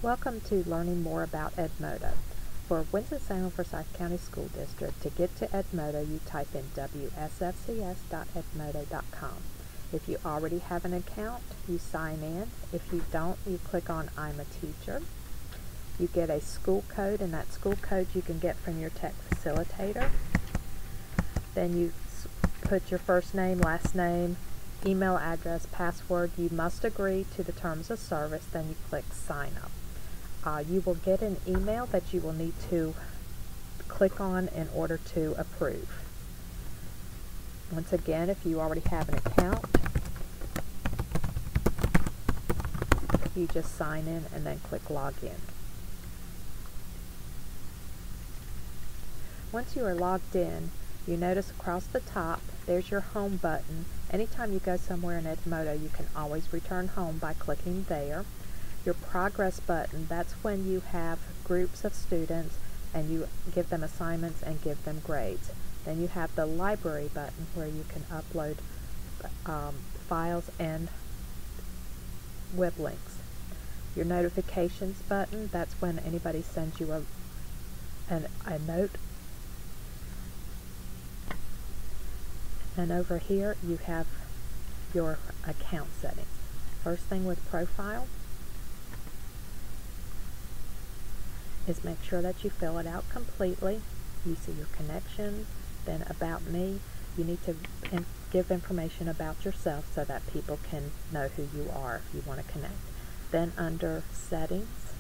Welcome to learning more about Edmodo. For Winston-Salem Forsyth County School District, to get to Edmodo, you type in wsfcs.edmodo.com. If you already have an account, you sign in. If you don't, you click on I'm a Teacher. You get a school code, and that school code you can get from your tech facilitator. Then you put your first name, last name, email address, password. You must agree to the terms of service. Then you click Sign Up. You will get an email that you will need to click on in order to approve. Once again, if you already have an account, you just sign in and then click Login. Once you are logged in, you notice across the top there's your home button. Anytime you go somewhere in Edmodo, you can always return home by clicking there. Your progress button, that's when you have groups of students and you give them assignments and give them grades. Then you have the library button where you can upload files and web links. Your notifications button, that's when anybody sends you a note. And over here you have your account settings. First thing with profile is make sure that you fill it out completely. You see your connections, then about me. You need to give information about yourself so that people can know who you are if you want to connect. Then under settings,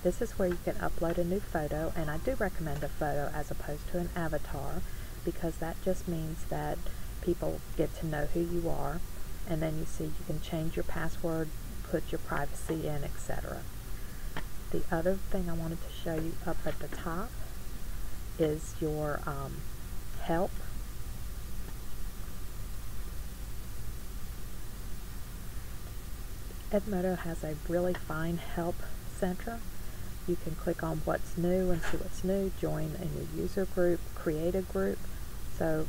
this is where you can upload a new photo, and I do recommend a photo as opposed to an avatar because that just means that people get to know who you are. And then you see you can change your password, put your privacy in, etc. The other thing I wanted to show you up at the top is your help. Edmodo has a really fine help center. You can click on what's new and see what's new, join a new user group, create a group. So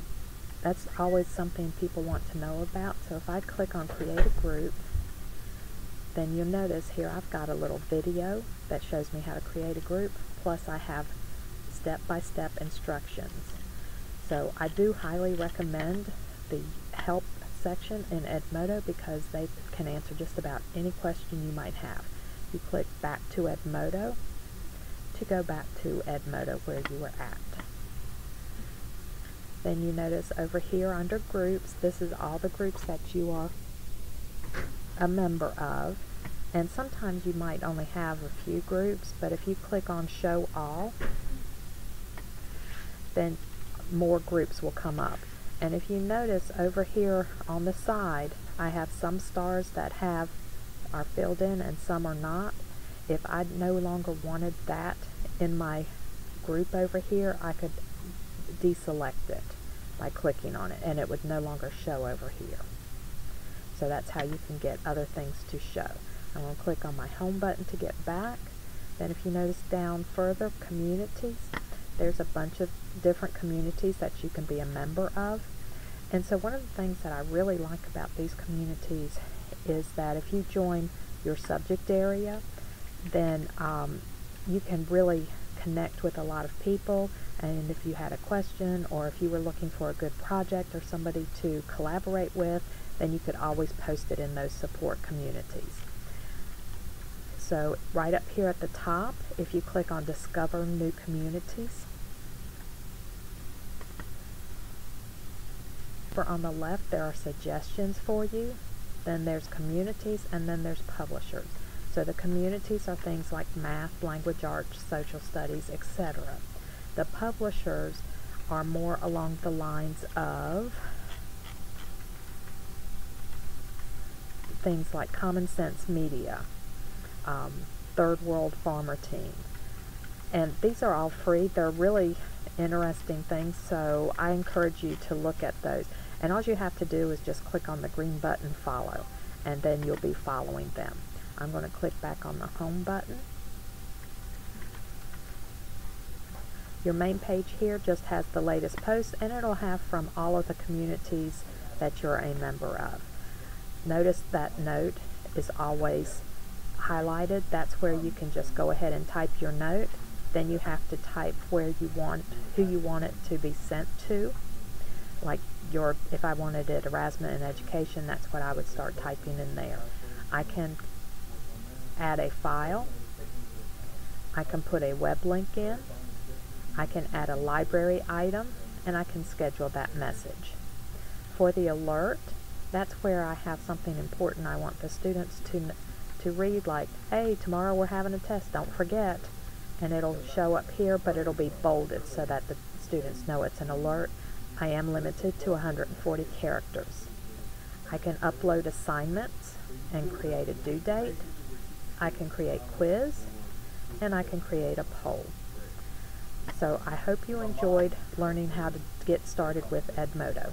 that's always something people want to know about. So if I click on create a group, then you'll notice here I've got a little video that shows me how to create a group, plus I have step-by-step instructions. So I do highly recommend the help section in Edmodo because they can answer just about any question you might have. You click back to Edmodo to go back to Edmodo where you were at. Then you notice over here under groups, this is all the groups that you are a member of, and sometimes you might only have a few groups, but if you click on show all, then more groups will come up. And if you notice over here on the side, I have some stars that are filled in and some are not. If I no longer wanted that in my group over here, I could deselect it by clicking on it and it would no longer show over here. So that's how you can get other things to show. I'm going to click on my home button to get back. Then if you notice down further, communities, there's a bunch of different communities that you can be a member of. And so one of the things that I really like about these communities is that if you join your subject area, then you can really connect with a lot of people, and if you had a question or if you were looking for a good project or somebody to collaborate with, then you could always post it in those support communities. So right up here at the top, if you click on Discover New Communities, on the left there are suggestions for you, then there's communities, and then there's publishers. So the communities are things like math, language arts, social studies, etc. The publishers are more along the lines of things like Common Sense Media, Third World Farmer Team. And these are all free. They're really interesting things, so I encourage you to look at those. And all you have to do is just click on the green button follow, and then you'll be following them. I'm going to click back on the home button. Your main page here just has the latest posts, and it'll have from all of the communities that you're a member of. Notice that note is always highlighted, that's where you can just go ahead and type your note. Then you have to type who you want it to be sent to. Like if I wanted it Erasmus in Education, that's what I would start typing in there. I can add a file. I can put a web link in. I can add a library item, and I can schedule that message. For the alert, that's where I have something important I want the students to read, like, hey, tomorrow we're having a test, don't forget. And it'll show up here, but it'll be bolded so that the students know it's an alert. I am limited to 140 characters. I can upload assignments and create a due date. I can create quiz, and I can create a poll. So I hope you enjoyed learning how to get started with Edmodo.